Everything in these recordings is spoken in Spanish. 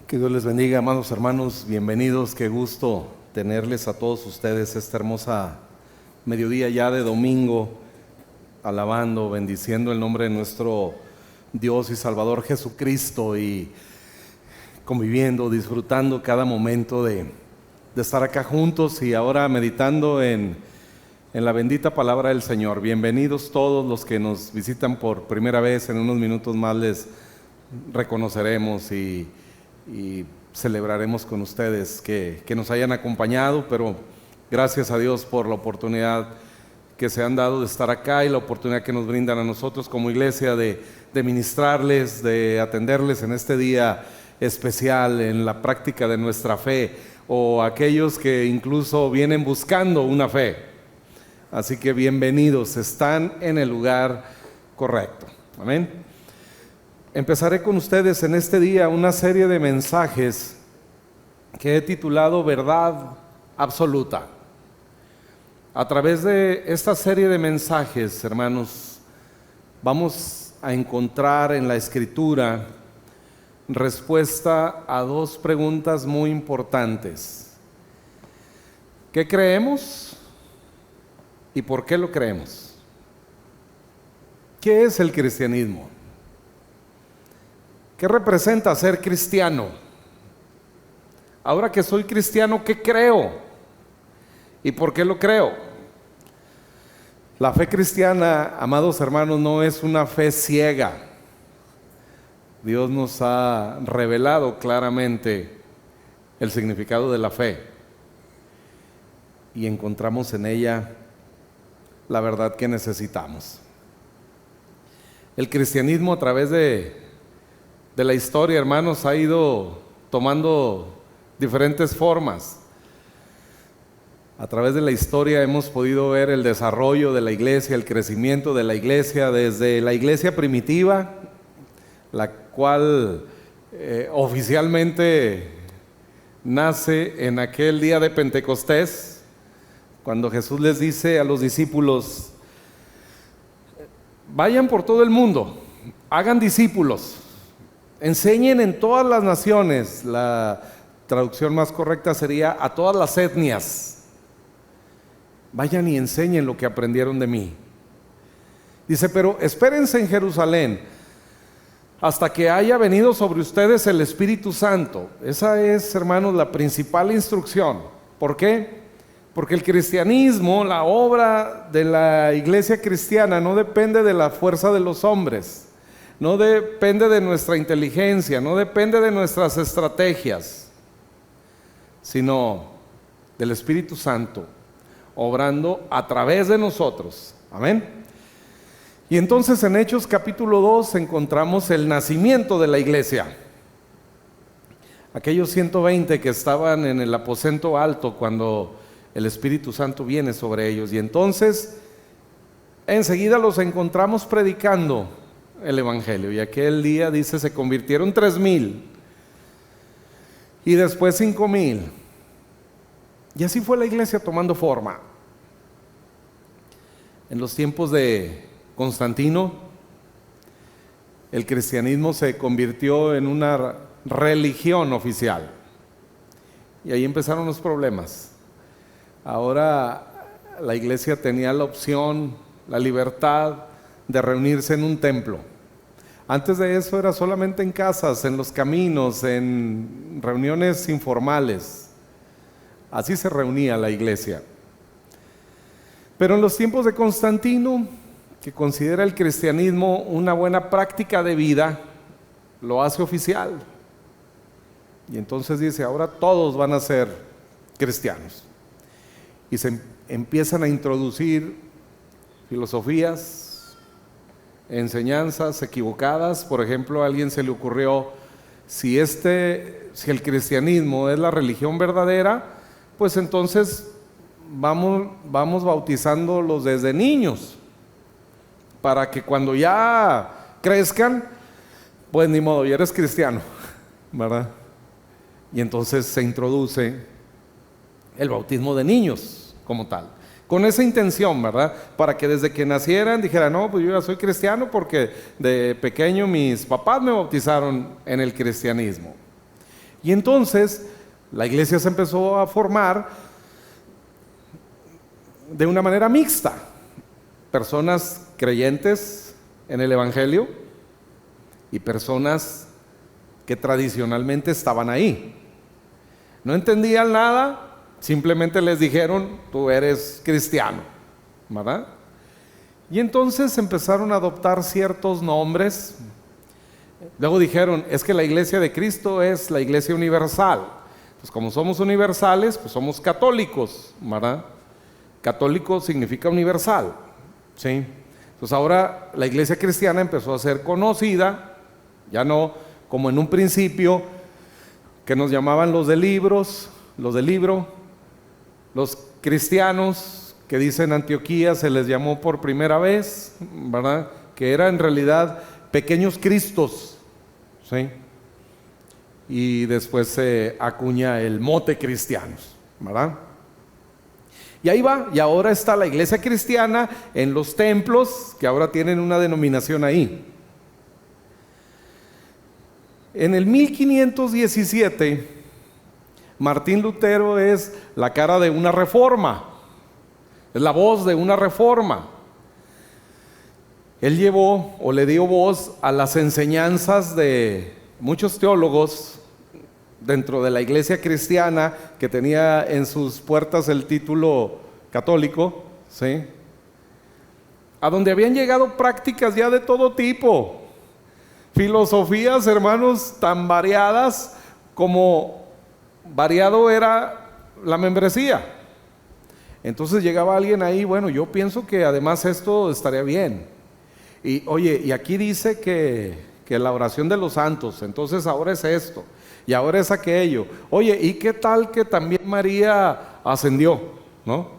Que Dios les bendiga, amados hermanos, bienvenidos, qué gusto tenerles a todos ustedes esta hermosa mediodía ya de domingo, alabando, bendiciendo el nombre de nuestro Dios y Salvador Jesucristo y conviviendo, disfrutando cada momento de estar acá juntos y ahora meditando en la bendita palabra del Señor. Bienvenidos todos los que nos visitan por primera vez, en unos minutos más les reconoceremos y celebraremos con ustedes que nos hayan acompañado, pero gracias a Dios por la oportunidad que se han dado de estar acá y la oportunidad que nos brindan a nosotros como iglesia de ministrarles, de atenderles en este día especial en la práctica de nuestra fe, o aquellos que incluso vienen buscando una fe. Así que bienvenidos, están en el lugar correcto. Amén. Empezaré con ustedes en este día una serie de mensajes que he titulado Verdad Absoluta. A través de esta serie de mensajes, hermanos, vamos a encontrar en la Escritura respuesta a dos preguntas muy importantes. ¿Qué creemos y por qué lo creemos? ¿Qué es el cristianismo? ¿Qué representa ser cristiano? Ahora que soy cristiano, ¿qué creo? ¿Y por qué lo creo? La fe cristiana, amados hermanos, no es una fe ciega. Dios nos ha revelado claramente el significado de la fe y encontramos en ella la verdad que necesitamos. El cristianismo a través de la historia, hermanos, ha ido tomando diferentes formas. A través de la historia hemos podido ver el desarrollo de la iglesia, el crecimiento de la iglesia, desde la iglesia primitiva, la cual oficialmente nace en aquel día de Pentecostés, cuando Jesús les dice a los discípulos: vayan por todo el mundo, hagan discípulos, enseñen en todas las naciones. La traducción más correcta sería a todas las etnias. Vayan y enseñen lo que aprendieron de mí. Dice, pero espérense en Jerusalén hasta que haya venido sobre ustedes el Espíritu Santo. Esa es, hermanos, la principal instrucción. ¿Por qué? Porque el cristianismo, la obra de la iglesia cristiana, no depende de la fuerza de los hombres. No depende de nuestra inteligencia, no depende de nuestras estrategias, sino del Espíritu Santo obrando a través de nosotros. Amén. Y entonces en Hechos capítulo 2 encontramos el nacimiento de la iglesia. Aquellos 120 que estaban en el aposento alto cuando el Espíritu Santo viene sobre ellos, y entonces enseguida los encontramos predicando el evangelio, y aquel día dice se convirtieron 3,000 y después 5,000, y así fue la iglesia tomando forma. En los tiempos de Constantino, el cristianismo se convirtió en una religión oficial, y ahí empezaron los problemas. Ahora la iglesia tenía la opción, la libertad de reunirse en un templo. Antes de eso era solamente en casas, en los caminos, en reuniones informales. Así se reunía la iglesia. Pero en los tiempos de Constantino, que considera el cristianismo una buena práctica de vida, lo hace oficial. Y entonces dice, ahora todos van a ser cristianos. Y se empiezan a introducir filosofías, enseñanzas equivocadas. Por ejemplo, a alguien se le ocurrió, si el cristianismo es la religión verdadera, pues entonces vamos bautizándolos desde niños, para que cuando ya crezcan, pues ni modo, ya eres cristiano, ¿verdad? Y entonces se introduce el bautismo de niños como tal, con esa intención, ¿verdad? Para que desde que nacieran dijeran, no, pues yo ya soy cristiano porque de pequeño mis papás me bautizaron en el cristianismo. Y entonces la iglesia se empezó a formar de una manera mixta. Personas creyentes en el Evangelio y personas que tradicionalmente estaban ahí. No entendían nada, simplemente les dijeron, tú eres cristiano, ¿verdad? Y entonces empezaron a adoptar ciertos nombres. Luego dijeron, es que la iglesia de Cristo es la iglesia universal. Pues como somos universales, pues somos católicos, ¿verdad? Católico significa universal, ¿sí? Entonces ahora la iglesia cristiana empezó a ser conocida, ya no como en un principio, que nos llamaban los del libro, los cristianos que dicen Antioquía se les llamó por primera vez, ¿verdad? Que eran en realidad pequeños cristos, ¿sí? Y después se acuña el mote cristianos, ¿verdad? Y ahí va, y ahora está la iglesia cristiana en los templos, que ahora tienen una denominación ahí. En el 1517, Martín Lutero es la cara de una reforma, es la voz de una reforma. Él llevó o le dio voz a las enseñanzas de muchos teólogos dentro de la iglesia cristiana que tenía en sus puertas el título católico, ¿sí? A donde habían llegado prácticas ya de todo tipo, filosofías, hermanos, tan variadas como variado era la membresía. Entonces llegaba alguien ahí, bueno, yo pienso que además esto estaría bien. Y oye, y aquí dice que la oración de los santos, entonces ahora es esto, y ahora es aquello. Oye, ¿y qué tal que también María ascendió? ¿No?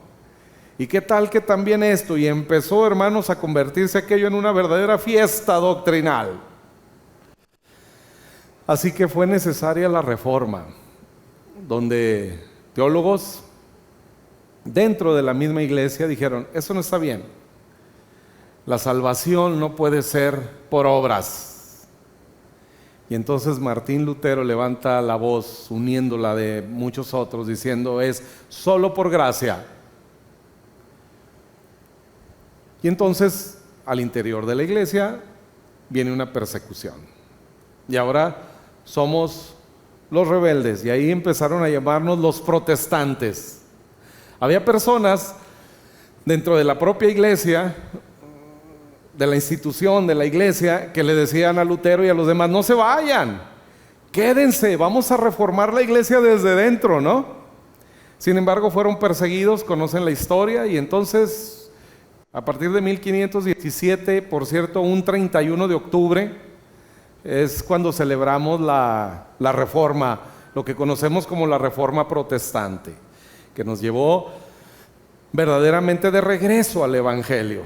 ¿Y qué tal que también esto? Y empezó, hermanos, a convertirse aquello en una verdadera fiesta doctrinal. Así que fue necesaria la reforma, donde teólogos dentro de la misma iglesia dijeron, eso no está bien. La salvación no puede ser por obras. Y entonces Martín Lutero levanta la voz, uniéndola de muchos otros, diciendo, es solo por gracia. Y entonces, al interior de la iglesia, viene una persecución. Y ahora somos los rebeldes, y ahí empezaron a llamarnos los protestantes. Había personas dentro de la propia iglesia, de la institución, de la iglesia, que le decían a Lutero y a los demás, no se vayan, quédense, vamos a reformar la iglesia desde dentro, ¿no? Sin embargo, fueron perseguidos, conocen la historia, y entonces, a partir de 1517, por cierto, un 31 de octubre, es cuando celebramos la reforma, lo que conocemos como la reforma protestante, que nos llevó verdaderamente de regreso al Evangelio.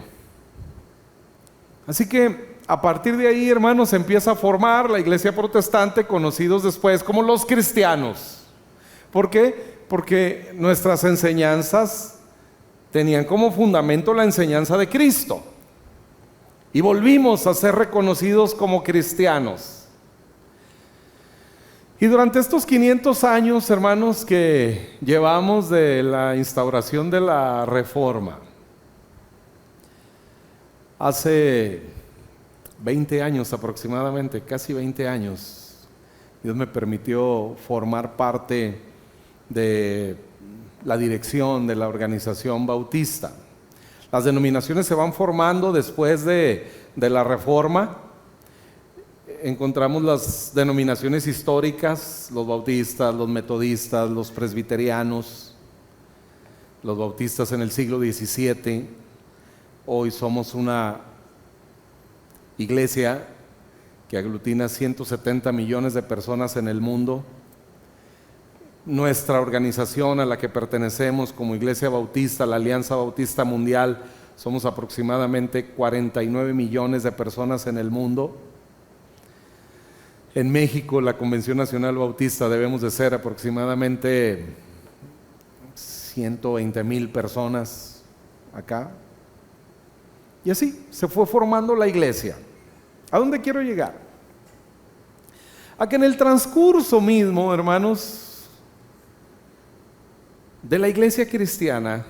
Así que a partir de ahí, hermanos, se empieza a formar la iglesia protestante, conocidos después como los cristianos. ¿Por qué? Porque nuestras enseñanzas tenían como fundamento la enseñanza de Cristo. Y volvimos a ser reconocidos como cristianos. Y durante estos 500 años, hermanos, que llevamos de la instauración de la reforma, hace 20 años aproximadamente, casi 20 años, Dios me permitió formar parte de la dirección de la organización bautista. Las denominaciones se van formando después de la reforma. Encontramos las denominaciones históricas, los bautistas, los metodistas, los presbiterianos, los bautistas en el siglo XVII. Hoy somos una iglesia que aglutina 170 millones de personas en el mundo. Nuestra organización a la que pertenecemos como Iglesia Bautista, la Alianza Bautista Mundial, somos aproximadamente 49 millones de personas en el mundo. En México, la Convención Nacional Bautista, debemos de ser aproximadamente 120,000 personas acá. Y así se fue formando la iglesia. ¿A dónde quiero llegar? a que en el transcurso mismo, hermanos, de la iglesia cristiana,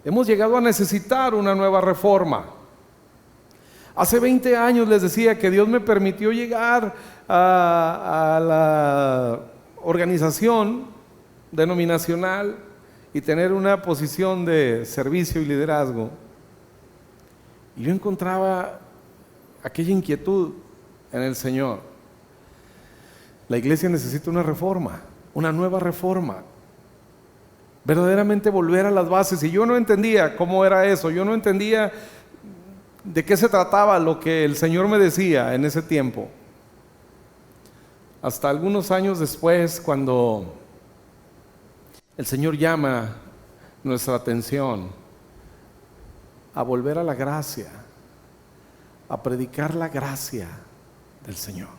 hemos llegado a necesitar una nueva reforma. Hace 20 años les decía que Dios me permitió llegar a la organización denominacional y tener una posición de servicio y liderazgo. Y yo encontraba aquella inquietud en el Señor. La iglesia necesita una reforma, una nueva reforma. Verdaderamente volver a las bases. Y yo no entendía cómo era eso, yo no entendía de qué se trataba lo que el Señor me decía en ese tiempo. Hasta algunos años después, cuando el Señor llama nuestra atención a volver a la gracia, a predicar la gracia del Señor.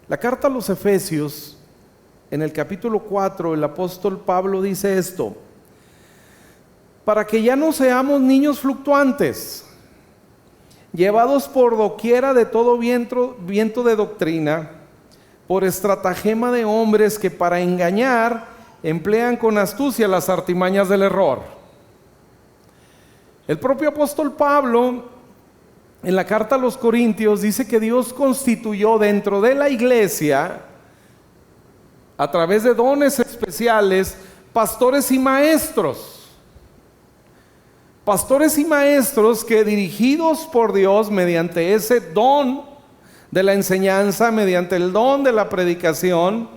La carta a los Efesios, en el capítulo 4, el apóstol Pablo dice esto: para que ya no seamos niños fluctuantes, llevados por doquiera de todo viento de doctrina, por estratagema de hombres que para engañar emplean con astucia las artimañas del error. El propio apóstol Pablo, en la carta a los Corintios, dice que Dios constituyó dentro de la iglesia, a través de dones especiales, pastores y maestros. Pastores y maestros que, dirigidos por Dios mediante ese don de la enseñanza, mediante el don de la predicación,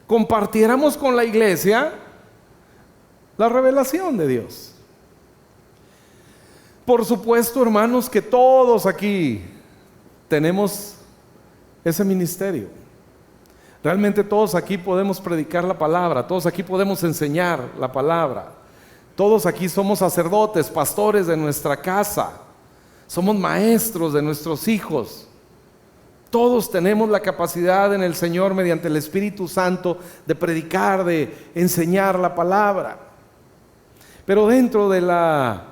compartiéramos con la iglesia la revelación de Dios. Por supuesto, hermanos, que todos aquí tenemos ese ministerio. Realmente todos aquí podemos predicar la palabra, todos aquí podemos enseñar la palabra. Todos aquí somos sacerdotes, pastores de nuestra casa, somos maestros de nuestros hijos. Todos tenemos la capacidad en el Señor, mediante el Espíritu Santo, de predicar, de enseñar la palabra. Pero dentro de la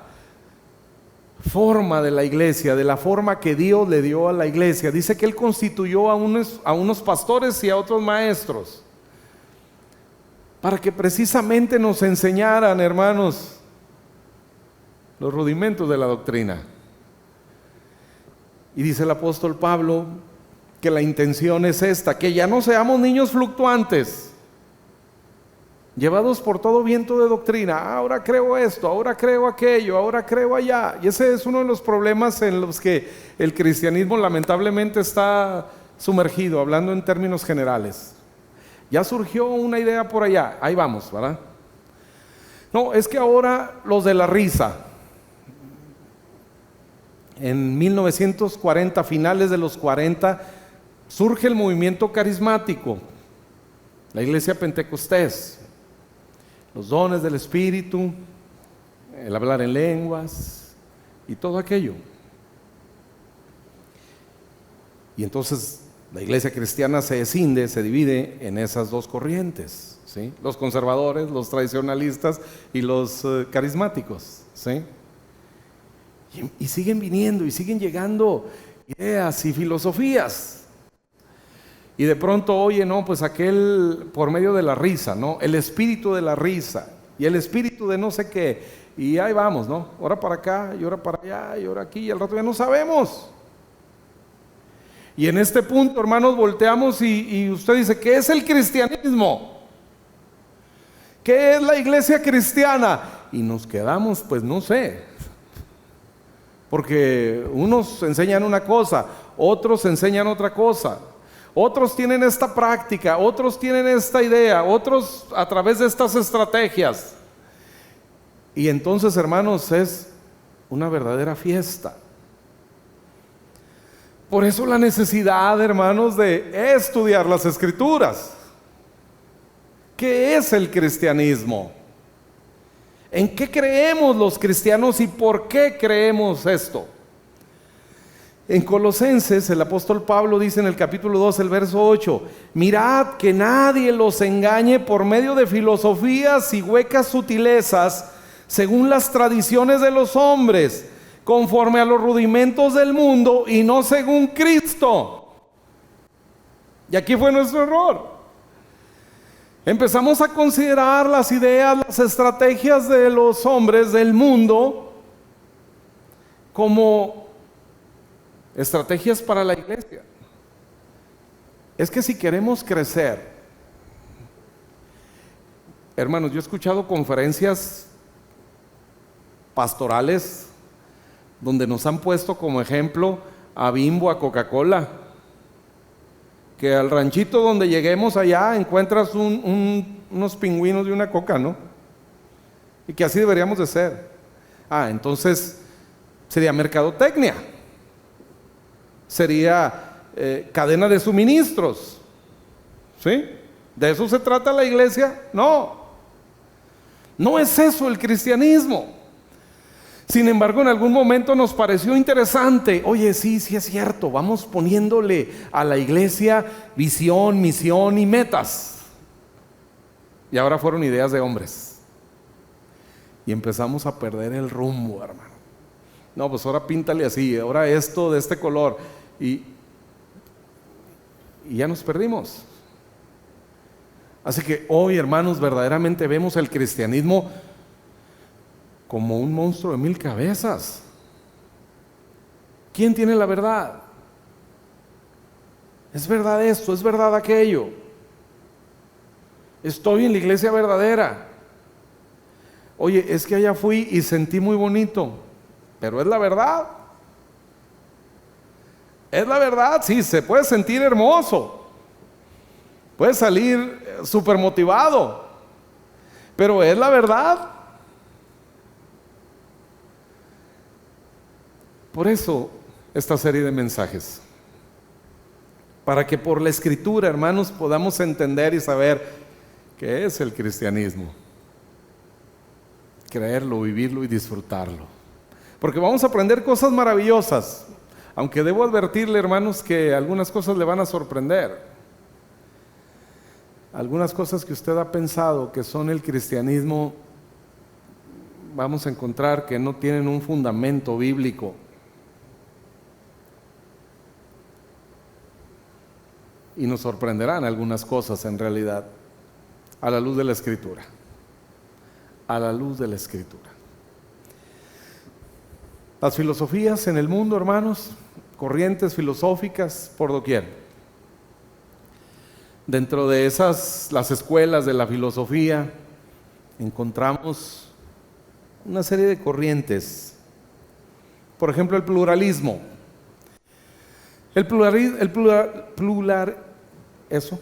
forma de la iglesia, de la forma que Dios le dio a la iglesia, dice que Él constituyó a unos pastores y a otros maestros, para que precisamente nos enseñaran, hermanos, los rudimentos de la doctrina. Y dice el apóstol Pablo que la intención es esta: que ya no seamos niños fluctuantes, llevados por todo viento de doctrina. Ahora creo esto, ahora creo aquello, ahora creo allá. Y ese es uno de los problemas en los que el cristianismo lamentablemente está sumergido, hablando en términos generales. Ya surgió una idea por allá, ahí vamos, ¿verdad? No, es que ahora los de la risa. En 1940, finales de los 40, surge el movimiento carismático, la iglesia pentecostés, los dones del Espíritu, el hablar en lenguas y todo aquello. Y entonces la iglesia cristiana se escinde, se divide en esas dos corrientes, ¿sí? Los conservadores, los tradicionalistas y los carismáticos, ¿sí? Y siguen viniendo y siguen llegando ideas y filosofías. Y de pronto, oye, no, pues aquel por medio de la risa, ¿no? El espíritu de la risa y el espíritu de no sé qué. Y ahí vamos, ¿no? Ahora para acá y ahora para allá y ahora aquí y al rato ya no sabemos. Y en este punto, hermanos, volteamos y usted dice: ¿qué es el cristianismo? ¿Qué es la iglesia cristiana? Y nos quedamos, pues no sé, porque unos enseñan una cosa, otros enseñan otra cosa, otros tienen esta práctica, otros tienen esta idea, otros a través de estas estrategias. Y entonces, hermanos, es una verdadera fiesta. Por eso la necesidad, hermanos, de estudiar las Escrituras. ¿Qué es el cristianismo? ¿En qué creemos los cristianos y por qué creemos esto? En Colosenses, el apóstol Pablo dice en el capítulo 2, el verso 8: mirad que nadie los engañe por medio de filosofías y huecas sutilezas, según las tradiciones de los hombres, conforme a los rudimentos del mundo y no según Cristo. Y aquí fue nuestro error. Empezamos a considerar las ideas, las estrategias de los hombres del mundo como estrategias para la iglesia. Es que si queremos crecer, hermanos, yo he escuchado conferencias pastorales donde nos han puesto como ejemplo a Bimbo, a Coca-Cola, que al ranchito donde lleguemos allá encuentras unos pingüinos y una coca, ¿no? Y que así deberíamos de ser. Entonces sería mercadotecnia, sería cadena de suministros, ¿sí? ¿De eso se trata la iglesia? No es eso el cristianismo. Sin embargo, en algún momento nos pareció interesante. Oye, sí es cierto, vamos poniéndole a la iglesia visión, misión y metas. Y ahora fueron ideas de hombres. Y empezamos a perder el rumbo, hermano. No, pues ahora píntale así, ahora esto de este color. Y ya nos perdimos. Así que hoy, hermanos, verdaderamente vemos el cristianismo como un monstruo de 1000 cabezas. ¿Quién tiene la verdad? ¿Es verdad esto? ¿Es verdad aquello? Estoy en la iglesia verdadera. Oye, es que allá fui y sentí muy bonito, pero ¿es la verdad? ¿Es la verdad? Sí, se puede sentir hermoso, puede salir súper motivado, pero ¿es la verdad? Por eso esta serie de mensajes, para que por la Escritura, hermanos, podamos entender y saber qué es el cristianismo, creerlo, vivirlo y disfrutarlo, porque vamos a aprender cosas maravillosas, aunque debo advertirle, hermanos, que algunas cosas le van a sorprender. Algunas cosas que usted ha pensado que son el cristianismo, vamos a encontrar que no tienen un fundamento bíblico. Y nos sorprenderán algunas cosas en realidad, a la luz de la Escritura. A la luz de la Escritura. Las filosofías en el mundo, hermanos, corrientes filosóficas por doquier. Dentro de esas, las escuelas de la filosofía, encontramos una serie de corrientes. Por ejemplo, el pluralismo.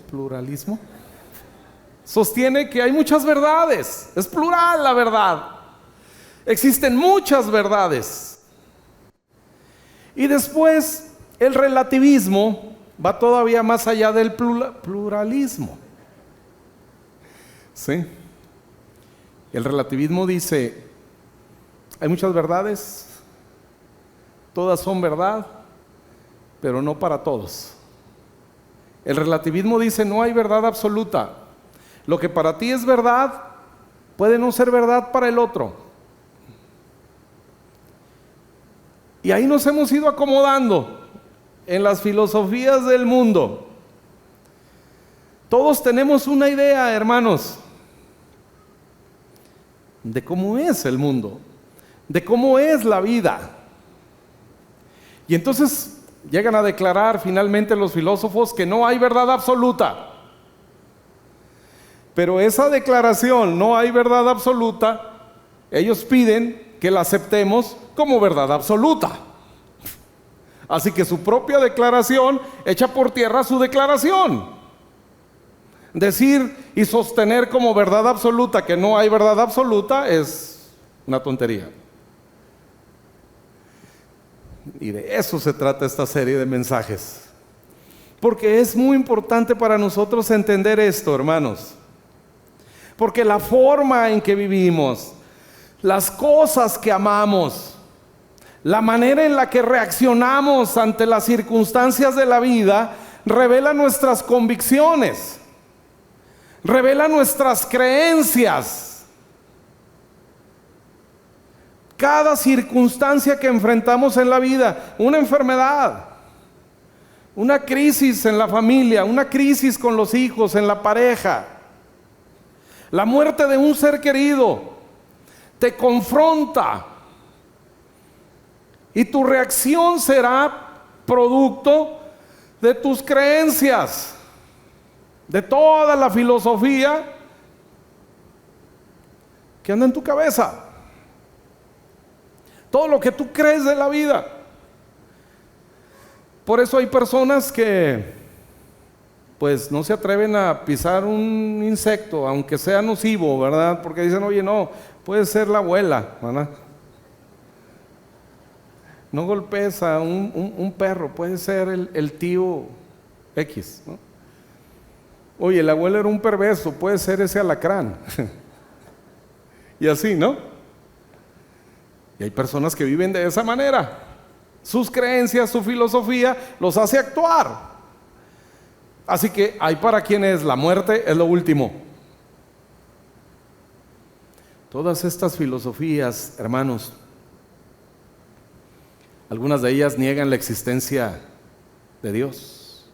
Pluralismo sostiene que hay muchas verdades, es plural la verdad, existen muchas verdades. Y después el relativismo va todavía más allá del pluralismo. ¿Sí? El relativismo dice, hay muchas verdades, todas son verdad, pero no para todos. El relativismo dice, no hay verdad absoluta. Lo que para ti es verdad, puede no ser verdad para el otro. Y ahí nos hemos ido acomodando en las filosofías del mundo. Todos tenemos una idea, hermanos, de cómo es el mundo, de cómo es la vida. Y entonces llegan a declarar finalmente los filósofos que no hay verdad absoluta. Pero esa declaración, no hay verdad absoluta, ellos piden que la aceptemos como verdad absoluta. Así que su propia declaración echa por tierra su declaración. Decir y sostener como verdad absoluta que no hay verdad absoluta es una tontería. Y de eso se trata esta serie de mensajes. Porque es muy importante para nosotros entender esto, hermanos. Porque la forma en que vivimos, las cosas que amamos, la manera en la que reaccionamos ante las circunstancias de la vida, revela nuestras convicciones, revela nuestras creencias. cada circunstancia que enfrentamos en la vida, una enfermedad, una crisis en la familia, una crisis con los hijos, en la pareja, la muerte de un ser querido, te confronta y tu reacción será producto de tus creencias, de toda la filosofía que anda en tu cabeza, todo lo que tú crees de la vida. Por eso hay personas que pues no se atreven a pisar un insecto, aunque sea nocivo, ¿verdad? Porque dicen, oye, no, puede ser la abuela, ¿verdad? No golpes a un perro, puede ser el tío X, ¿no? Oye, el abuelo era un perverso, puede ser ese alacrán. Y así, ¿no? Y hay personas que viven de esa manera. Sus creencias, su filosofía los hace actuar. Así que hay para quienes la muerte es lo último. Todas estas filosofías, hermanos, algunas de ellas niegan la existencia de Dios.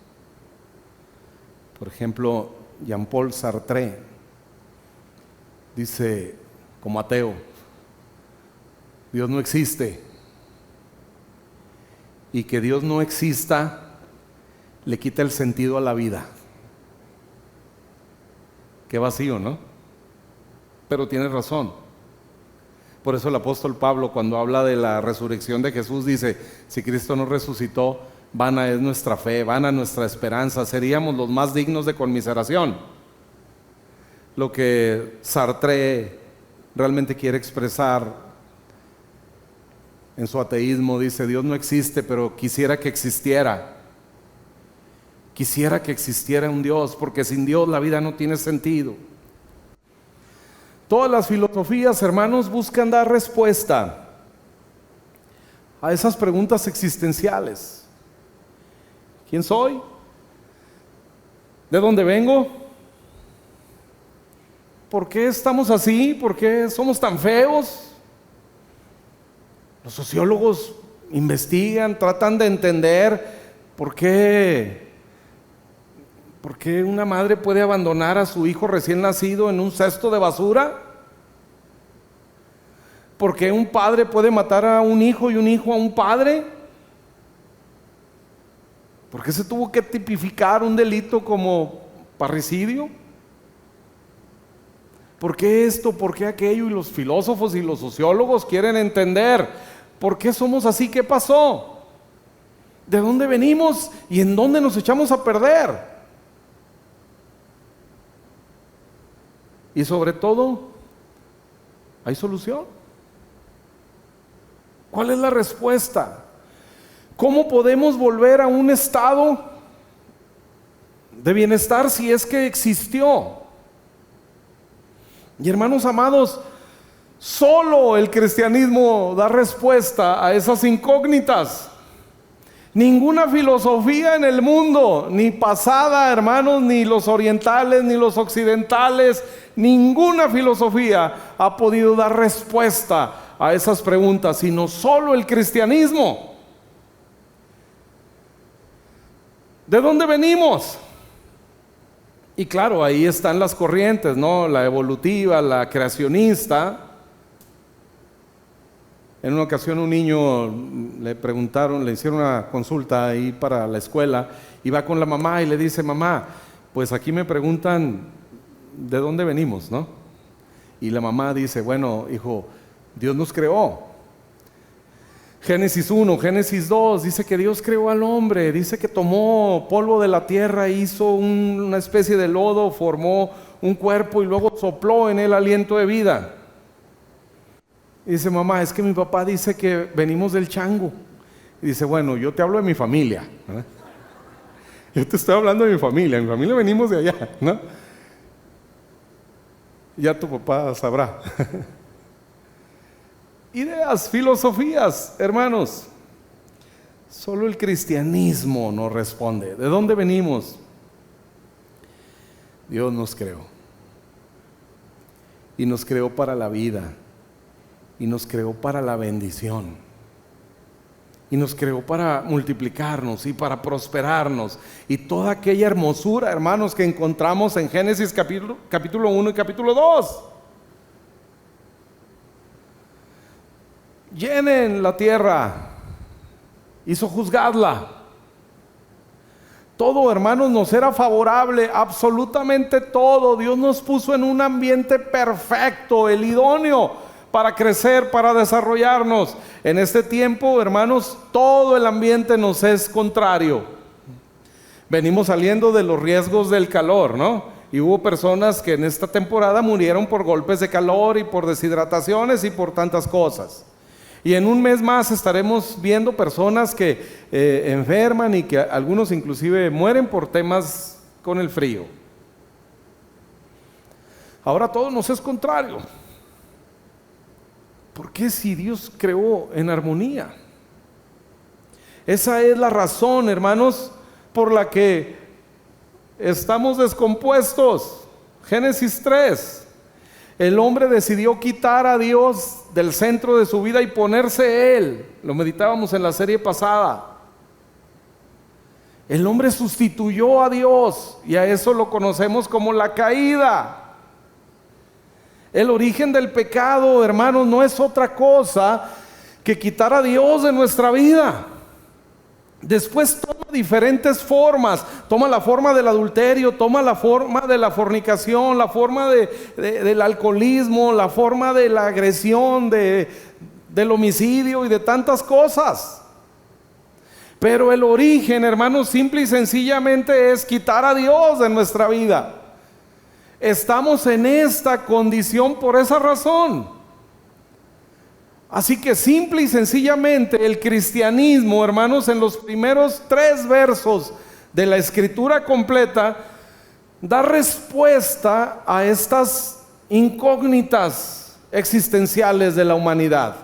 Por ejemplo, Jean-Paul Sartre dice, como ateo, Dios no existe. Y que Dios no exista le quita el sentido a la vida. Qué vacío, ¿no? Pero tiene razón. Por eso el apóstol Pablo, cuando habla de la resurrección de Jesús, dice, si Cristo no resucitó, vana es nuestra fe, vana nuestra esperanza, seríamos los más dignos de conmiseración. Lo que Sartre realmente quiere expresar en su ateísmo, dice, Dios no existe, pero quisiera que existiera. Quisiera que existiera un Dios, porque sin Dios la vida no tiene sentido. Todas las filosofías, hermanos, buscan dar respuesta a esas preguntas existenciales. ¿Quién soy? ¿De dónde vengo? ¿Por qué estamos así? ¿Por qué somos tan feos? Los sociólogos investigan, tratan de entender por qué una madre puede abandonar a su hijo recién nacido en un cesto de basura. ¿Por qué un padre puede matar a un hijo y un hijo a un padre? ¿Por qué se tuvo que tipificar un delito como parricidio? ¿Por qué esto? ¿Por qué aquello? Y los filósofos y los sociólogos quieren entender ¿por qué somos así? ¿Qué pasó? ¿De dónde venimos? ¿Y en dónde nos echamos a perder? Y sobre todo, ¿hay solución? ¿Cuál es la respuesta? ¿Cómo podemos volver a un estado de bienestar si es que existió? Y hermanos amados, solo el cristianismo da respuesta a esas incógnitas. Ninguna filosofía en el mundo, ni pasada, hermanos, ni los orientales, ni los occidentales, ninguna filosofía ha podido dar respuesta a esas preguntas, sino solo el cristianismo. ¿De dónde venimos? Y claro, ahí están las corrientes, ¿no? La evolutiva, la creacionista. En una ocasión un niño le preguntaron, le hicieron una consulta ahí para la escuela y va con la mamá y le dice, mamá, pues aquí me preguntan de dónde venimos, ¿no? Y la mamá dice, bueno, hijo, Dios nos creó. Génesis 1, Génesis 2, dice que Dios creó al hombre, dice que tomó polvo de la tierra, hizo una especie de lodo, formó un cuerpo y luego sopló en él aliento de vida. Y dice, mamá, es que mi papá dice que venimos del chango. Y dice, bueno, yo te hablo de mi familia, ¿verdad? Yo te estoy hablando de mi familia venimos de allá, ¿no? Ya tu papá sabrá. Ideas, filosofías, hermanos. Solo el cristianismo nos responde. ¿De dónde venimos? Dios nos creó. Y nos creó para la vida. y nos creó para la bendición. Y nos creó para multiplicarnos y para prosperarnos. Y toda aquella hermosura, hermanos, que encontramos en Génesis capítulo 1 y capítulo 2. Llenen la tierra y sojuzgadla. Todo, hermanos, nos era favorable, absolutamente todo. Dios nos puso en un ambiente perfecto, el idóneo para crecer, para desarrollarnos. En este tiempo, hermanos, todo el ambiente nos es contrario. Venimos saliendo de los riesgos del calor, ¿no? Y hubo personas que en esta temporada murieron por golpes de calor y por deshidrataciones y por tantas cosas. Y en un mes más estaremos viendo personas que enferman y que algunos inclusive mueren por temas con el frío. Ahora todo nos es contrario. ¿Por qué si Dios creó en armonía? Esa es la razón, hermanos, por la que estamos descompuestos. Génesis 3. El hombre decidió quitar a Dios del centro de su vida y ponerse Él. Lo meditábamos en la serie pasada. El hombre sustituyó a Dios y a eso lo conocemos como la caída. El origen del pecado, hermanos, no es otra cosa que quitar a Dios de nuestra vida. Después toma diferentes formas. Toma la forma del adulterio, toma la forma de la fornicación, la forma del alcoholismo, la forma de la agresión, del homicidio y de tantas cosas. Pero el origen, hermanos, simple y sencillamente es quitar a Dios de nuestra vida. Estamos en esta condición por esa razón. Así que simple y sencillamente el cristianismo, hermanos, en los primeros 3 versos de la escritura completa, da respuesta a estas incógnitas existenciales de la humanidad.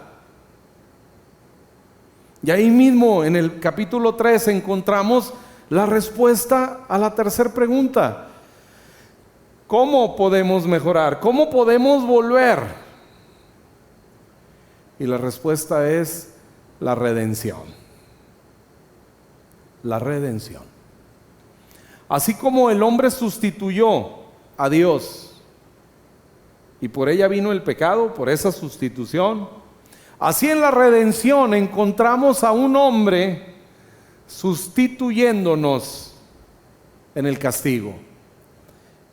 Y ahí mismo en el capítulo 3 encontramos la respuesta a la tercera pregunta. ¿Cómo podemos mejorar? ¿Cómo podemos volver? Y la respuesta es la redención. La redención. Así como el hombre sustituyó a Dios y por ella vino el pecado, por esa sustitución, así en la redención encontramos a un hombre sustituyéndonos en el castigo,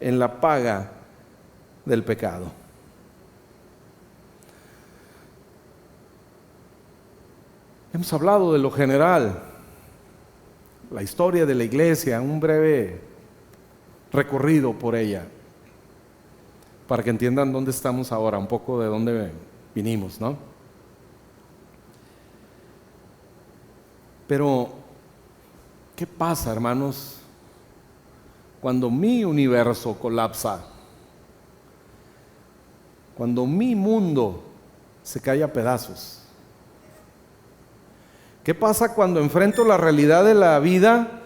en la paga del pecado. Hemos hablado de lo general, la historia de la iglesia, un breve recorrido por ella, para que entiendan dónde estamos ahora, un poco de dónde vinimos, ¿no? Pero, ¿qué pasa, hermanos, cuando mi universo colapsa? Cuando mi mundo se cae a pedazos. ¿Qué pasa cuando enfrento la realidad de la vida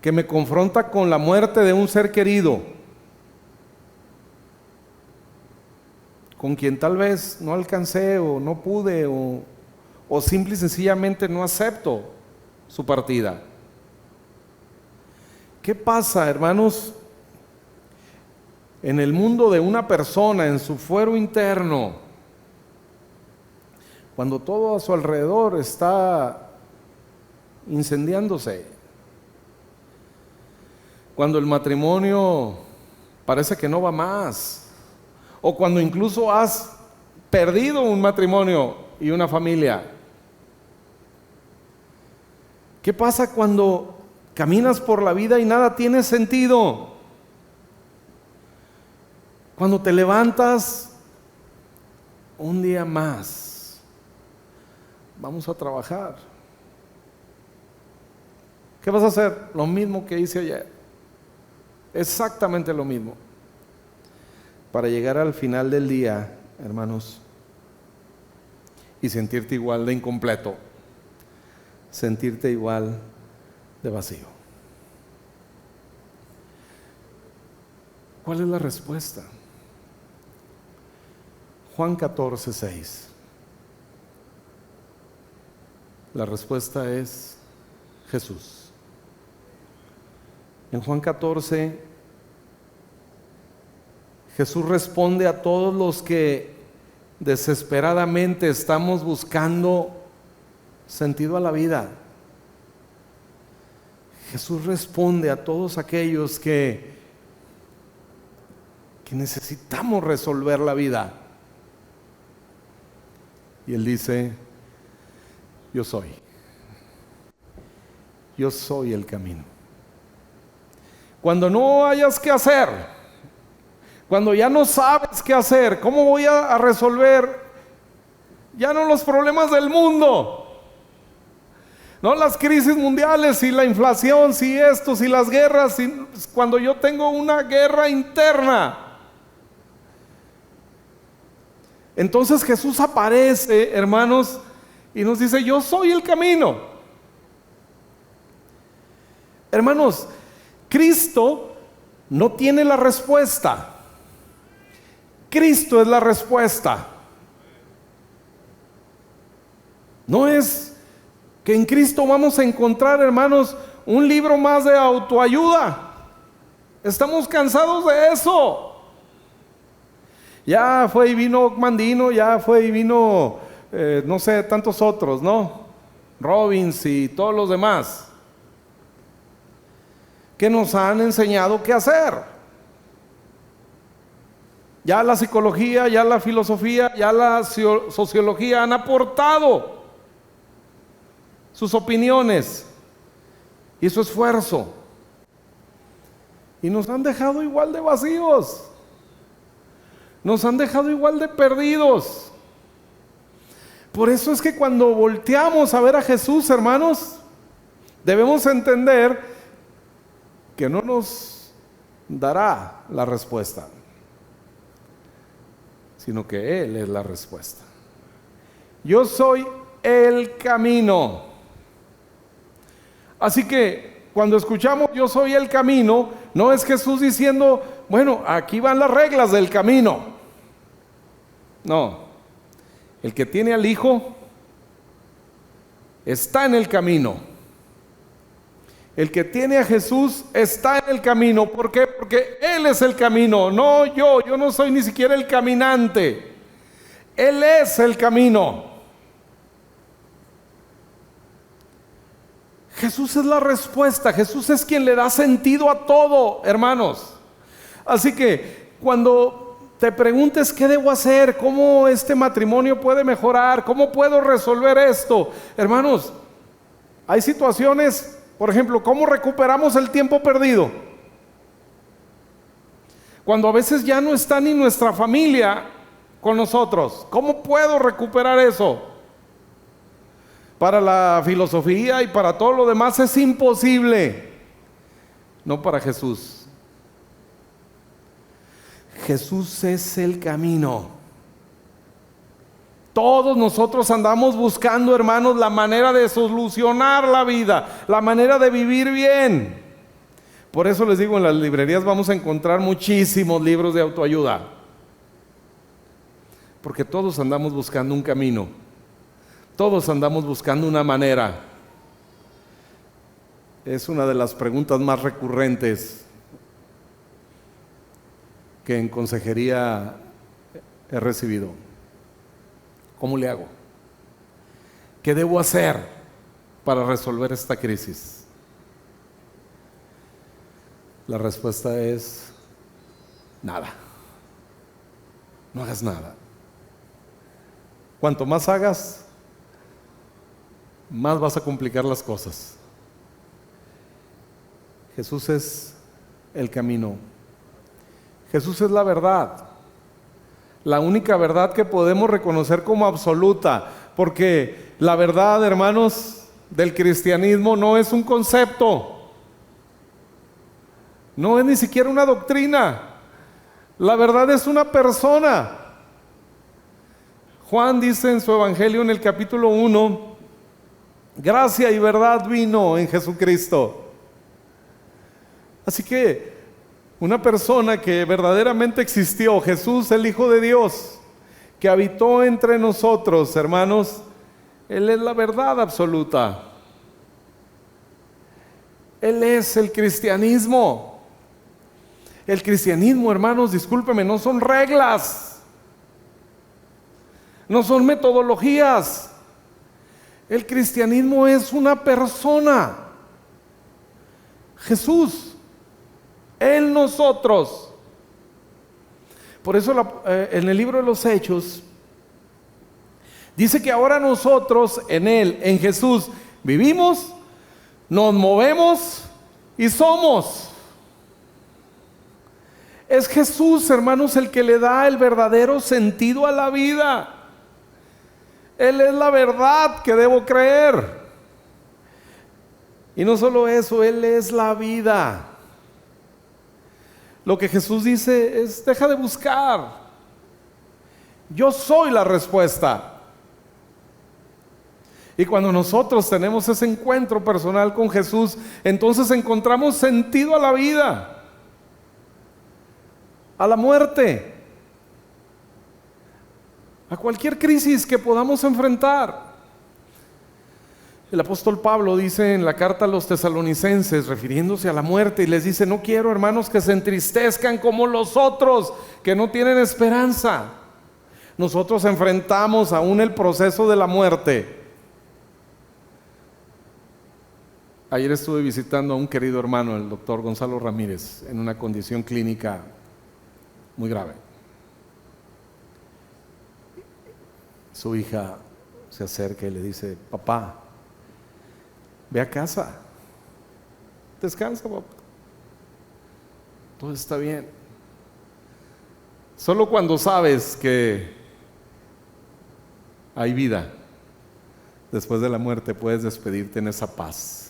que me confronta con la muerte de un ser querido, con quien tal vez no alcancé o no pude o simple y sencillamente no acepto su partida? ¿Qué pasa, hermanos, en el mundo de una persona, en su fuero interno, cuando todo a su alrededor está incendiándose? Cuando el matrimonio parece que no va más, o cuando incluso has perdido un matrimonio y una familia. ¿Qué pasa cuando caminas por la vida y nada tiene sentido? Cuando te levantas un día más, vamos a trabajar. ¿Qué vas a hacer? Lo mismo que hice ayer. Exactamente lo mismo. Para llegar al final del día, hermanos, y sentirte igual de incompleto, sentirte igual de vacío. ¿Cuál es la respuesta? Juan 14:6. La respuesta es Jesús. En Juan 14, Jesús responde a todos los que desesperadamente estamos buscando sentido a la vida. Jesús responde a todos aquellos que necesitamos resolver la vida. Y Él dice: yo soy el camino. Cuando no hayas qué hacer, cuando ya no sabes qué hacer, ¿cómo voy a resolver ya no los problemas del mundo? No las crisis mundiales, y la inflación, si esto, si las guerras, cuando yo tengo una guerra interna. Entonces Jesús aparece, hermanos, y nos dice: yo soy el camino. Hermanos, Cristo no tiene la respuesta. Cristo es la respuesta. No es que en Cristo vamos a encontrar, hermanos, un libro más de autoayuda. Estamos cansados de eso. Ya fue y vino Mandino, ya fue y vino, no sé, tantos otros, ¿no? Robbins y todos los demás, que nos han enseñado qué hacer. Ya la psicología, ya la filosofía, ya la sociología han aportado sus opiniones y su esfuerzo, y nos han dejado igual de vacíos, nos han dejado igual de perdidos. Por eso es que cuando volteamos a ver a Jesús, hermanos, debemos entender que no nos dará la respuesta, sino que Él es la respuesta. Yo soy el camino. Así que cuando escuchamos yo soy el camino, no es Jesús diciendo: bueno, aquí van las reglas del camino. No, el que tiene al Hijo está en el camino. El que tiene a Jesús está en el camino. ¿Por qué? Porque Él es el camino, no yo. Yo no soy ni siquiera el caminante. Él es el camino. Jesús es la respuesta. Jesús es quien le da sentido a todo, hermanos. Así que cuando te preguntes qué debo hacer, cómo este matrimonio puede mejorar, cómo puedo resolver esto, hermanos, hay situaciones, por ejemplo, ¿cómo recuperamos el tiempo perdido? Cuando a veces ya no está ni nuestra familia con nosotros, ¿cómo puedo recuperar eso? Para la filosofía y para todo lo demás es imposible. No para Jesús. Jesús es el camino. Todos nosotros andamos buscando, hermanos, la manera de solucionar la vida, la manera de vivir bien. Por eso les digo, en las librerías vamos a encontrar muchísimos libros de autoayuda, porque todos andamos buscando un camino. Todos andamos buscando una manera. Es una de las preguntas más recurrentes que en consejería he recibido. ¿Cómo le hago? ¿Qué debo hacer para resolver esta crisis? La respuesta es: nada. No hagas nada. Cuanto más hagas, más vas a complicar las cosas. Jesús es el camino. Jesús es la verdad. La única verdad que podemos reconocer como absoluta, porque la verdad, hermanos, del cristianismo no es un concepto, no es ni siquiera una doctrina. La verdad es una persona. Juan dice en su evangelio en el capítulo 1: gracia y verdad vino en Jesucristo. Así que una persona que verdaderamente existió, Jesús, el Hijo de Dios, que habitó entre nosotros, hermanos, Él es la verdad absoluta. Él es el cristianismo. El cristianismo, hermanos, discúlpeme, no son reglas, no son metodologías. El cristianismo es una persona. Jesús, Él nosotros. Por eso en el libro de los Hechos dice que ahora nosotros en Él, en Jesús, vivimos, nos movemos y somos. Es Jesús, hermanos, el que le da el verdadero sentido a la vida. Él es la verdad que debo creer. Y no solo eso, Él es la vida. Lo que Jesús dice es: deja de buscar. Yo soy la respuesta. Y cuando nosotros tenemos ese encuentro personal con Jesús, entonces encontramos sentido a la vida, a la muerte, a cualquier crisis que podamos enfrentar. El apóstol Pablo dice en la carta a los tesalonicenses, refiriéndose a la muerte, y les dice: no quiero, hermanos, que se entristezcan como los otros, que no tienen esperanza. Nosotros enfrentamos aún el proceso de la muerte. Ayer estuve visitando a un querido hermano, el doctor Gonzalo Ramírez, en una condición clínica muy grave. Su hija se acerca y le dice: papá, ve a casa, descansa, papá, todo está bien. Solo cuando sabes que hay vida después de la muerte puedes despedirte en esa paz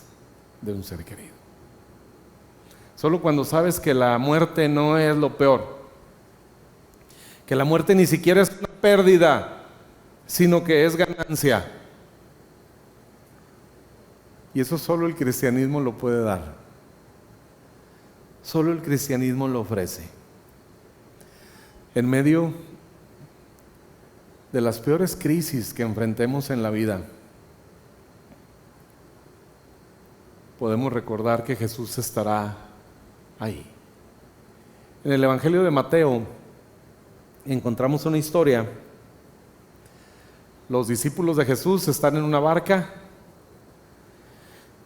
de un ser querido. Solo cuando sabes que la muerte no es lo peor, que la muerte ni siquiera es una pérdida, sino que es ganancia. Y eso solo el cristianismo lo puede dar. Solo el cristianismo lo ofrece. En medio de las peores crisis que enfrentemos en la vida, podemos recordar que Jesús estará ahí. En el Evangelio de Mateo encontramos una historia. Los discípulos de Jesús están en una barca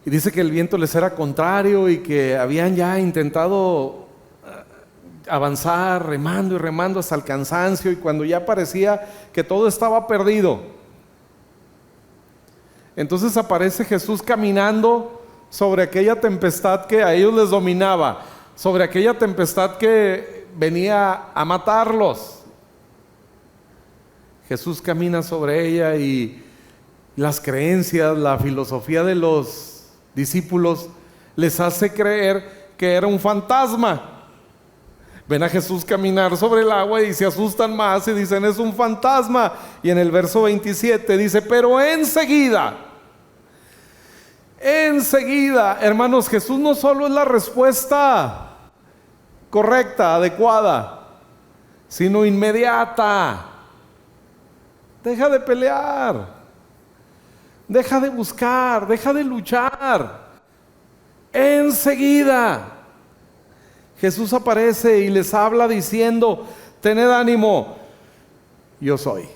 y dice que el viento les era contrario y que habían ya intentado avanzar remando y remando hasta el cansancio, y cuando ya parecía que todo estaba perdido, entonces aparece Jesús caminando sobre aquella tempestad que a ellos les dominaba, sobre aquella tempestad que venía a matarlos. Jesús camina sobre ella y las creencias, la filosofía de los discípulos les hace creer que era un fantasma. Ven a Jesús caminar sobre el agua y se asustan más y dicen: es un fantasma. Y en el verso 27 dice: pero enseguida, hermanos, Jesús no solo es la respuesta correcta, adecuada, sino inmediata. Deja de pelear, deja de buscar, deja de luchar. Enseguida Jesús aparece y les habla diciendo: tened ánimo, yo soy.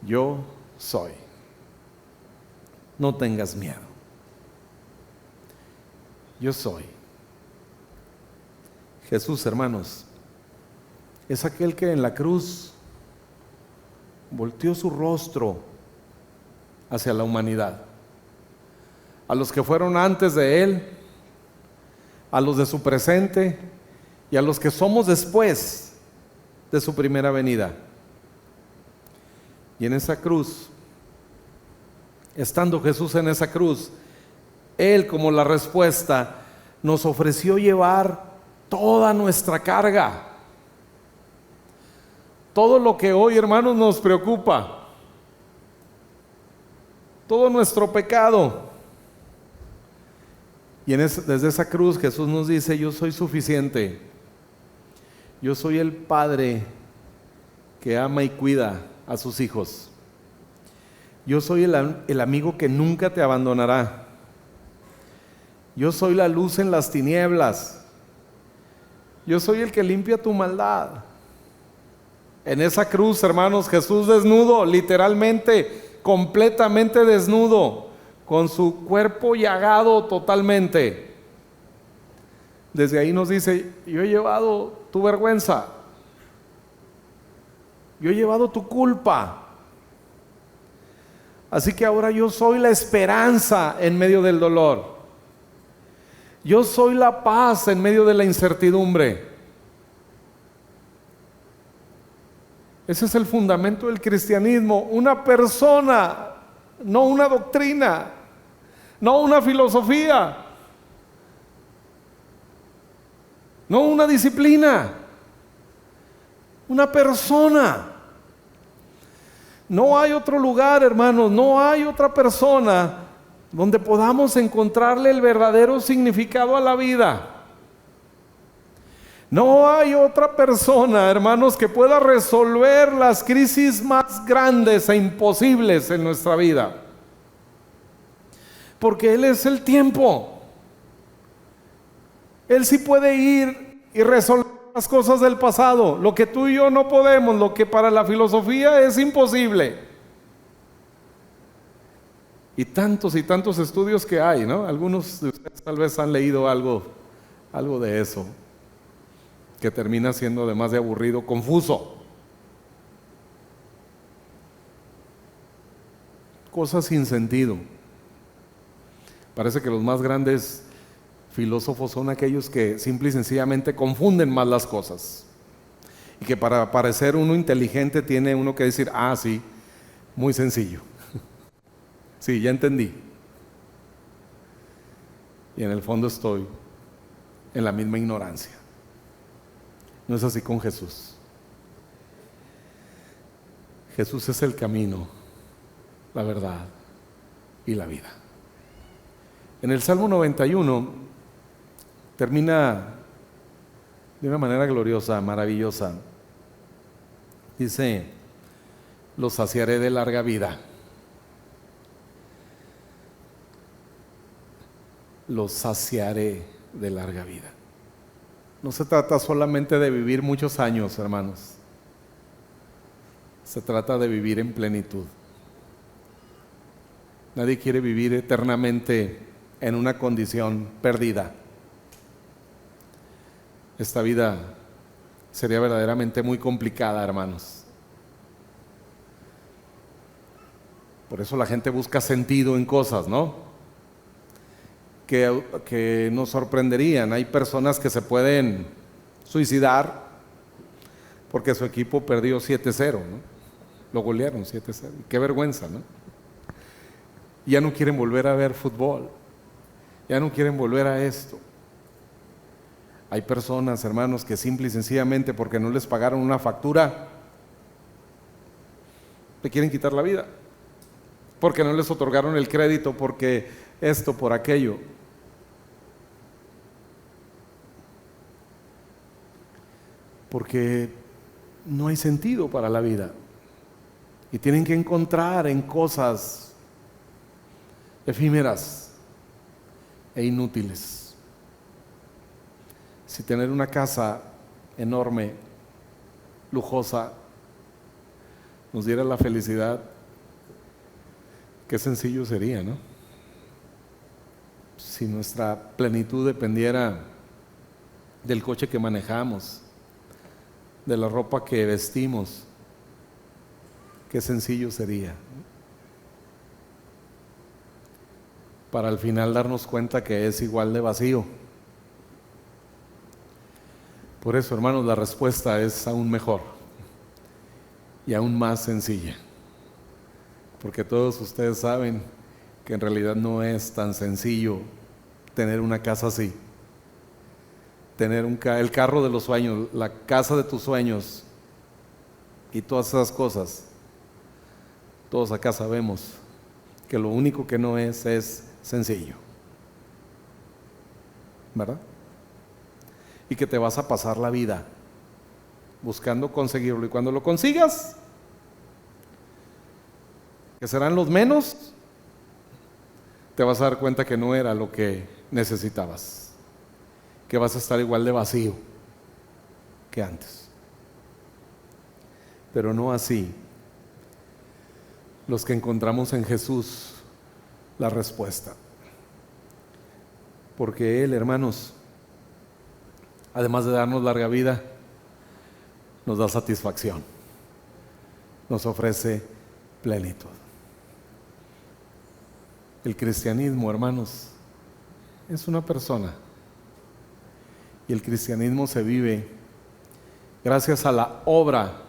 Yo soy. No tengas miedo. Yo soy. Jesús, hermanos, es aquel que en la cruz volteó su rostro hacia la humanidad, a los que fueron antes de Él, a los de su presente y a los que somos después de su primera venida. Y en esa cruz, estando Jesús en esa cruz, Él, como la respuesta, nos ofreció llevar toda nuestra carga. Todo lo que hoy, hermanos, nos preocupa, todo nuestro pecado. Y desde esa cruz Jesús nos dice: yo soy suficiente. Yo soy el Padre que ama y cuida a sus hijos. Yo soy el amigo que nunca te abandonará. Yo soy la luz en las tinieblas. Yo soy el que limpia tu maldad. En esa cruz, hermanos, Jesús desnudo, literalmente, completamente desnudo, con su cuerpo llagado totalmente. Desde ahí nos dice: yo he llevado tu vergüenza, yo he llevado tu culpa. Así que ahora yo soy la esperanza en medio del dolor. Yo soy la paz en medio de la incertidumbre. Ese es el fundamento del cristianismo. Una persona, no una doctrina, no una filosofía, no una disciplina. Una persona. No hay otro lugar, hermanos, no hay otra persona donde podamos encontrarle el verdadero significado a la vida. No hay otra persona, hermanos, que pueda resolver las crisis más grandes e imposibles en nuestra vida. Porque Él es el tiempo. Él sí puede ir y resolver las cosas del pasado, lo que tú y yo no podemos, lo que para la filosofía es imposible. Y tantos estudios que hay, ¿no? Algunos de ustedes tal vez han leído algo de eso, que termina siendo, además de aburrido, confuso. Cosas sin sentido. Parece que los más grandes filósofos son aquellos que simple y sencillamente confunden más las cosas. Y que para parecer uno inteligente tiene uno que decir: ah, sí, muy sencillo. Sí, ya entendí. Y en el fondo estoy en la misma ignorancia. No es así con Jesús. Jesús es el camino, la verdad y la vida. En el Salmo 91 termina de una manera gloriosa, maravillosa. Dice: los saciaré de larga vida. Los saciaré de larga vida. No se trata solamente de vivir muchos años, hermanos. Se trata de vivir en plenitud. Nadie quiere vivir eternamente en una condición perdida. Esta vida sería verdaderamente muy complicada, hermanos. Por eso la gente busca sentido en cosas, ¿no? Que nos sorprenderían. Hay personas que se pueden suicidar porque su equipo perdió 7-0, ¿no? Lo golearon 7-0. Qué vergüenza, ¿no? Ya no quieren volver a ver fútbol. Ya no quieren volver a esto. Hay personas, hermanos, que simple y sencillamente porque no les pagaron una factura, le quieren quitar la vida. Porque no les otorgaron el crédito, porque esto, por aquello. Porque no hay sentido para la vida. Y tienen que encontrar en cosas efímeras e inútiles. Si tener una casa enorme, lujosa, nos diera la felicidad, qué sencillo sería, ¿no? Si nuestra plenitud dependiera del coche que manejamos, de la ropa que vestimos, qué sencillo sería. Para al final darnos cuenta que es igual de vacío. Por eso, hermanos, la respuesta es aún mejor y aún más sencilla. Porque todos ustedes saben que en realidad no es tan sencillo tener una casa así. Tener el carro de los sueños, la casa de tus sueños y todas esas cosas. Todos acá sabemos que lo único que no es sencillo, ¿verdad? Y que te vas a pasar la vida buscando conseguirlo, y cuando lo consigas, que serán los menos, te vas a dar cuenta que no era lo que necesitabas, que vas a estar igual de vacío que antes. Pero no así los que encontramos en Jesús la respuesta. Porque Él, hermanos, además de darnos larga vida, nos da satisfacción, nos ofrece plenitud. El cristianismo, hermanos, es una persona, y el cristianismo se vive gracias a la obra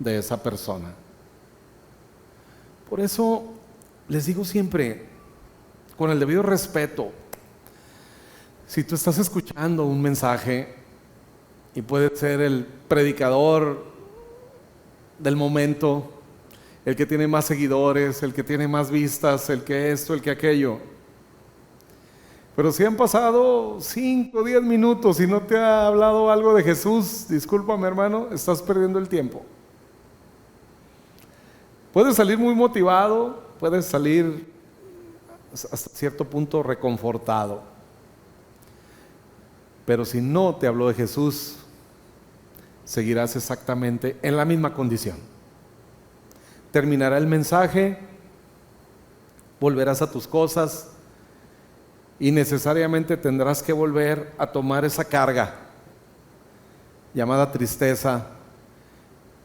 de esa persona. Por eso les digo siempre, con el debido respeto, si tú estás escuchando un mensaje y puede ser el predicador del momento, el que tiene más seguidores, el que tiene más vistas, el que esto, el que aquello, pero si han pasado 5 o 10 minutos y no te ha hablado algo de Jesús, discúlpame, hermano, estás perdiendo el tiempo. Puedes salir muy motivado, puedes salir hasta cierto punto reconfortado, pero si no te habló de Jesús, seguirás exactamente en la misma condición. Terminará el mensaje, volverás a tus cosas y necesariamente tendrás que volver a tomar esa carga llamada tristeza,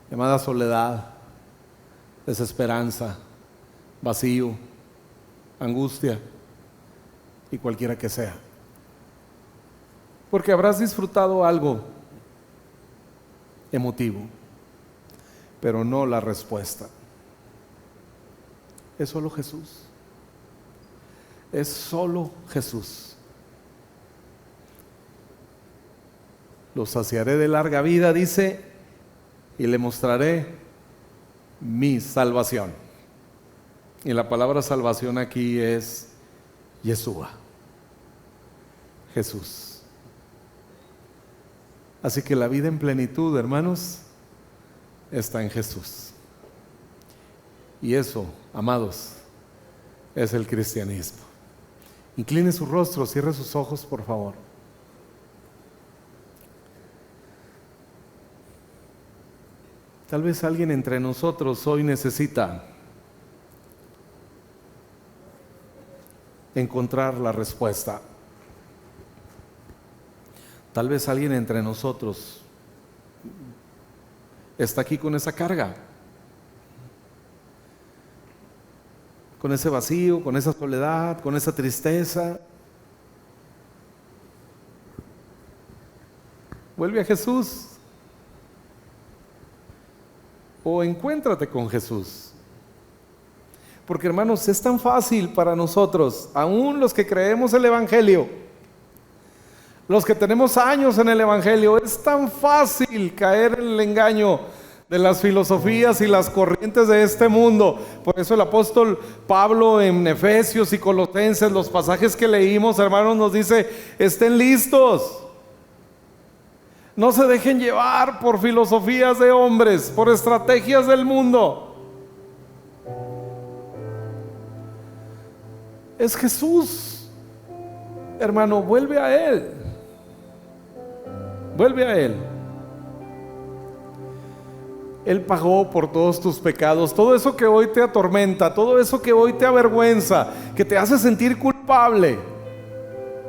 llamada soledad, desesperanza, vacío, angustia y cualquiera que sea. Porque habrás disfrutado algo emotivo, pero no la respuesta. Es solo Jesús. Es solo Jesús. Lo saciaré de larga vida, dice, y le mostraré mi salvación. Y la palabra salvación aquí es Yeshua, Jesús. Así que la vida en plenitud, hermanos, está en Jesús. Y eso, amados, es el cristianismo. Incline su rostro, cierre sus ojos, por favor. Tal vez alguien entre nosotros hoy necesita encontrar la respuesta. Tal vez alguien entre nosotros está aquí con esa carga, con ese vacío, con esa soledad, con esa tristeza. Vuelve a Jesús o encuéntrate con Jesús. Porque, hermanos, es tan fácil para nosotros, aún los que creemos el Evangelio, los que tenemos años en el Evangelio, es tan fácil caer en el engaño de las filosofías y las corrientes de este mundo. Por eso el apóstol Pablo en Efesios y Colosenses, los pasajes que leímos, hermanos, nos dice: estén listos, no se dejen llevar por filosofías de hombres, por estrategias del mundo. Es Jesús, hermano, vuelve a Él. Vuelve a Él. Él pagó por todos tus pecados, todo eso que hoy te atormenta, todo eso que hoy te avergüenza, que te hace sentir culpable,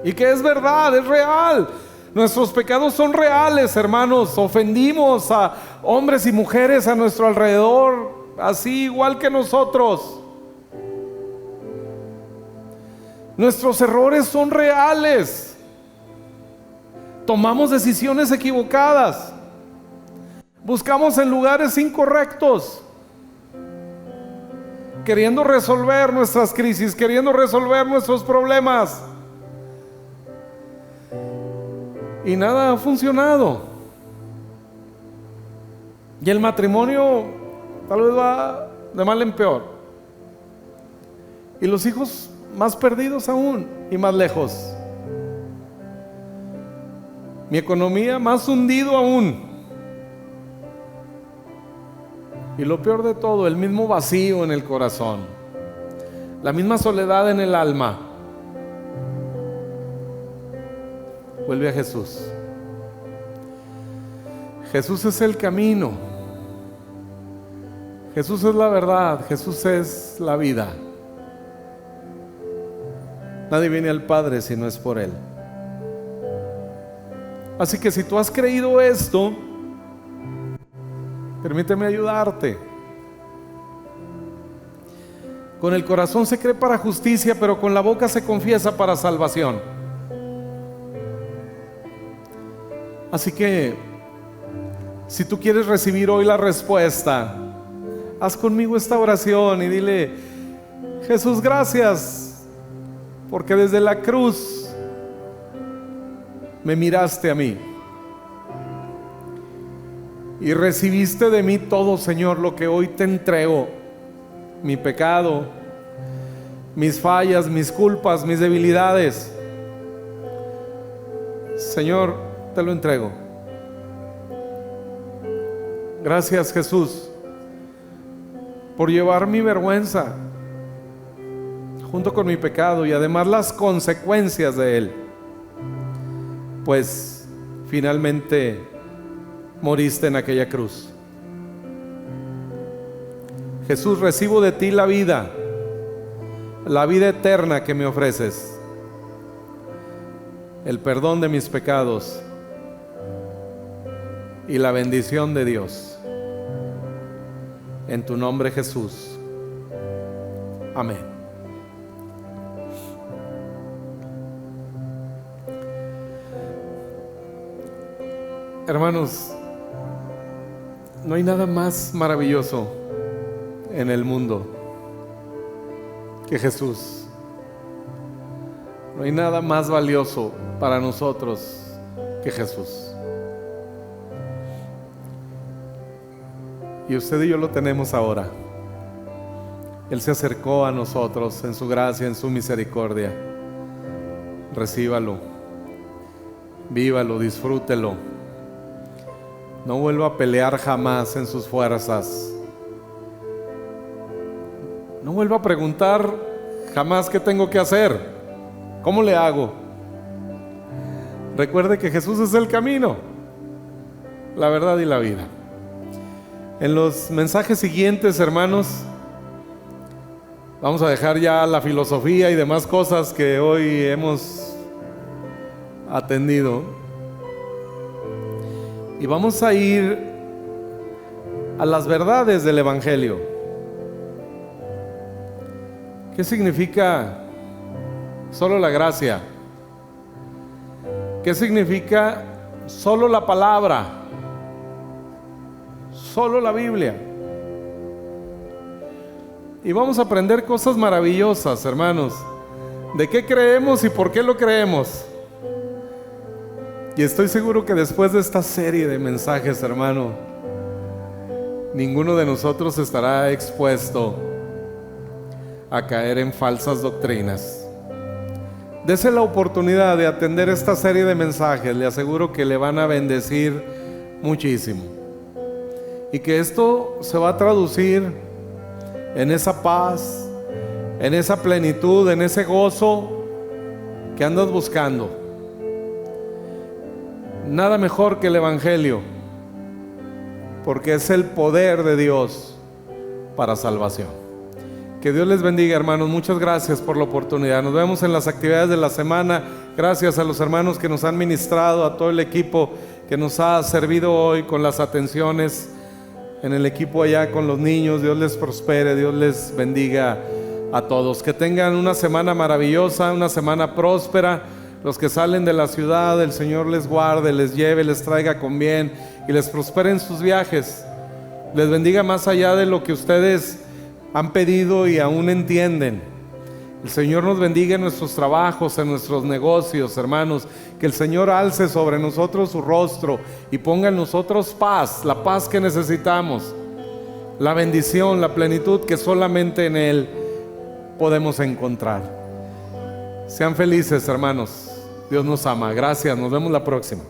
y que es verdad, es real. Nuestros pecados son reales, hermanos. Ofendimos a hombres y mujeres a nuestro alrededor, así igual que nosotros. Nuestros errores son reales. Tomamos decisiones equivocadas. Buscamos en lugares incorrectos, queriendo resolver nuestras crisis, queriendo resolver nuestros problemas. Y nada ha funcionado. Y el matrimonio tal vez va de mal en peor. Y los hijos más perdidos aún y más lejos. Mi economía más hundido aún. Y lo peor de todo, el mismo vacío en el corazón, la misma soledad en el alma. Vuelve a Jesús. Jesús es el camino. Jesús es la verdad. Jesús es la vida. Nadie viene al Padre si no es por Él. Así que si tú has creído esto, permíteme ayudarte. Con el corazón se cree para justicia, pero con la boca se confiesa para salvación. Así que, si tú quieres recibir hoy la respuesta, haz conmigo esta oración y dile: Jesús, gracias, porque desde la cruz me miraste a mí y recibiste de mí todo, Señor, lo que hoy te entrego: mi pecado, mis fallas, mis culpas, mis debilidades. Señor, te lo entrego. Gracias, Jesús, por llevar mi vergüenza junto con mi pecado y además las consecuencias de él, pues finalmente moriste en aquella cruz. Jesús, recibo de ti la vida eterna que me ofreces, el perdón de mis pecados y la bendición de Dios. En tu nombre, Jesús. Amén. Hermanos, no hay nada más maravilloso en el mundo que Jesús. No hay nada más valioso para nosotros que Jesús. Y usted y yo lo tenemos ahora. Él se acercó a nosotros en su gracia, en su misericordia. Recíbalo, vívalo, disfrútelo. No vuelva a pelear jamás en sus fuerzas. No vuelva a preguntar jamás qué tengo que hacer, cómo le hago. Recuerde que Jesús es el camino, la verdad y la vida. En los mensajes siguientes, hermanos, vamos a dejar ya la filosofía y demás cosas que hoy hemos atendido. Y vamos a ir a las verdades del Evangelio. ¿Qué significa solo la gracia? ¿Qué significa solo la palabra? Solo la Biblia. Y vamos a aprender cosas maravillosas, hermanos. ¿De qué creemos y por qué lo creemos? Y estoy seguro que después de esta serie de mensajes, hermano, ninguno de nosotros estará expuesto a caer en falsas doctrinas. Dese la oportunidad de atender esta serie de mensajes. Le aseguro que le van a bendecir muchísimo. Y que esto se va a traducir en esa paz, en esa plenitud, en ese gozo que andas buscando. Nada mejor que el Evangelio, porque es el poder de Dios para salvación. Que Dios les bendiga, hermanos. Muchas gracias por la oportunidad. Nos vemos en las actividades de la semana. Gracias a los hermanos que nos han ministrado, a todo el equipo que nos ha servido hoy con las atenciones, en el equipo allá con los niños. Dios les prospere, Dios les bendiga a todos. Que tengan una semana maravillosa, una semana próspera. Los que salen de la ciudad, el Señor les guarde, les lleve, les traiga con bien y les prospere en sus viajes. Les bendiga más allá de lo que ustedes han pedido y aún entienden. El Señor nos bendiga en nuestros trabajos, en nuestros negocios, hermanos. Que el Señor alce sobre nosotros su rostro y ponga en nosotros paz, la paz que necesitamos, la bendición, la plenitud que solamente en Él podemos encontrar. Sean felices, hermanos. Dios nos ama. Gracias. Nos vemos la próxima.